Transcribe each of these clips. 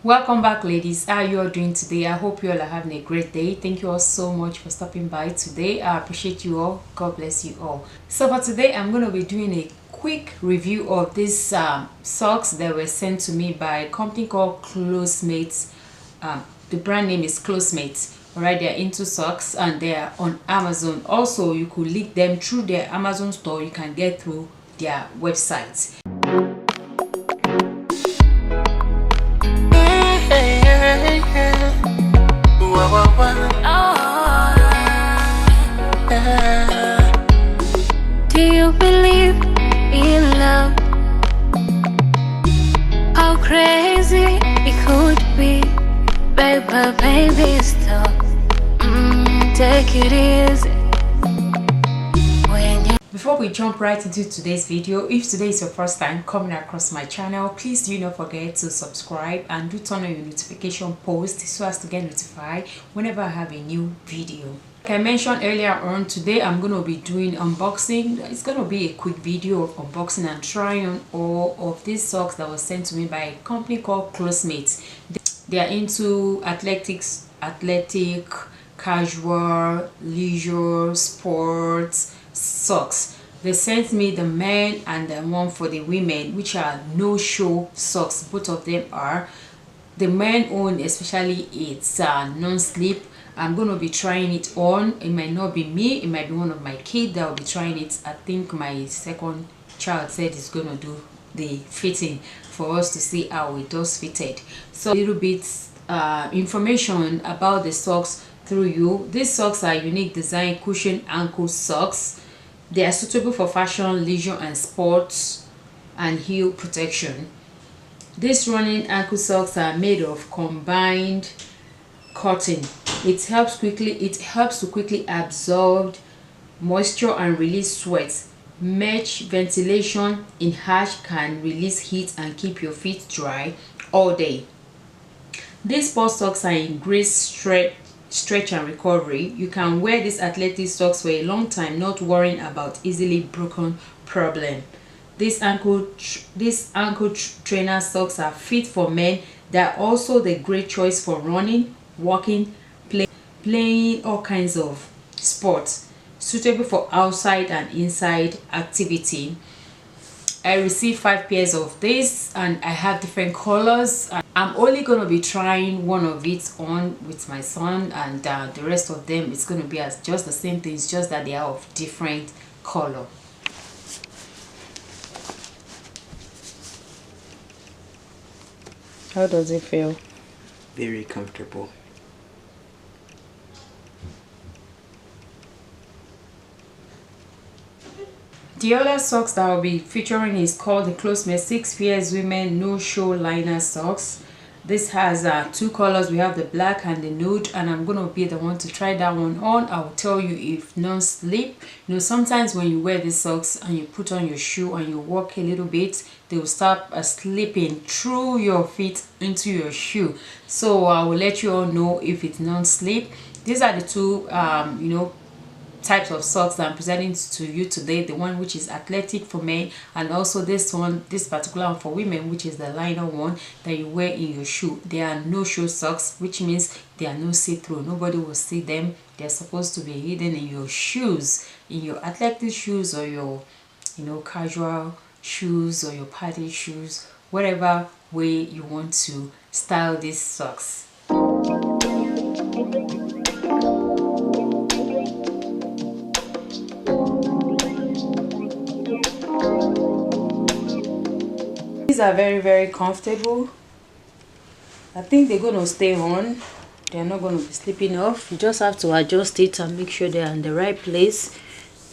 Welcome back, ladies. How you all doing today? I hope you all are having a great day. Thank you all so much for stopping by today. I appreciate you all. God bless you all. So for today, I'm going to be doing a quick review of these socks that were sent to me by a company called Closemate. The brand name is Closemate. Alright, they're into socks and they are on Amazon. Also, you could link them through their Amazon store. You can get through their website. Do you believe in love? How crazy it could be, baby, stop. Take it easy. Before we jump right into today's video, if today is your first time coming across my channel, please do not forget to subscribe and do turn on your notification post so as to get notified whenever I have a new video. Like I mentioned earlier on, today I'm going to be doing unboxing. It's going to be a quick video of unboxing and trying on all of these socks that was sent to me by a company called Closemate. They are into athletic, casual, leisure, sports socks. They sent me the men and the one for the women, which are no-show socks. Both of them are. The men own, especially, it's non-slip. I'm going to be trying it on. It might not be me, it might be one of my kids that will be trying it. I think my second child said it's going to do the fitting for us to see how it does fitted. So a little bit information about the socks through you. These socks are unique design cushion ankle socks. They are suitable for fashion, leisure and sports and heel protection. These running ankle socks are made of combined cotton. It helps to quickly absorb moisture and release sweat. Mesh ventilation in harsh can release heat and keep your feet dry all day. These sports socks are in great stretch and recovery. You can wear these athletic socks for a long time, not worrying about easily broken problem. These ankle trainer socks are fit for men. They are also the great choice for running, walking, playing all kinds of sports, suitable for outside and inside activity. I received 5 pairs of this and I have different colors. I'm only going to be trying one of it on with my son, and the rest of them it's going to be as just the same thing. It's just that they are of different color. How does it feel? Very comfortable. The other socks that I'll be featuring is called the Closemate 6 pairs women no-show liner socks. This has 2 colors. We have the black and the nude, and I'm going to be the one to try that one on. I'll tell you if non-slip. You know, sometimes when you wear these socks and you put on your shoe and you walk a little bit, they will start slipping through your feet into your shoe. So I will let you all know if it's non-slip. These are the two types of socks that I'm presenting to you today. The one which is athletic for men, and also this particular one for women, which is the liner one that you wear in your shoe. They are no-show socks, which means they are no see-through. Nobody will see them. They're supposed to be hidden in your shoes, in your athletic shoes, or your casual shoes, or your party shoes, whatever way you want to style these socks. These are very comfortable. I think they're going to stay on. They're not going to be slipping off. You just have to adjust it and make sure they're in the right place.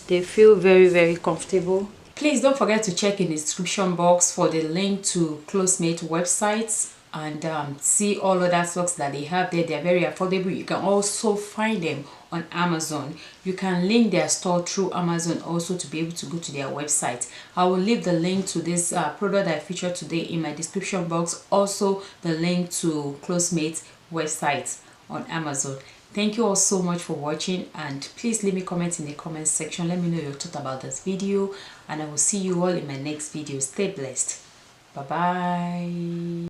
They feel very comfortable. Please don't forget to check in the description box for the link to Closemate websites and see all other socks that they have there. They're very affordable. You can also find them on Amazon. You can link their store through Amazon also to be able to go to their website. I will leave the link to this product I featured today in my description box. Also the link to Closemate website on Amazon. Thank you all so much for watching, and please leave me comments in the comment section. Let me know your thoughts about this video, and I will see you all in my next video. Stay blessed. Bye bye.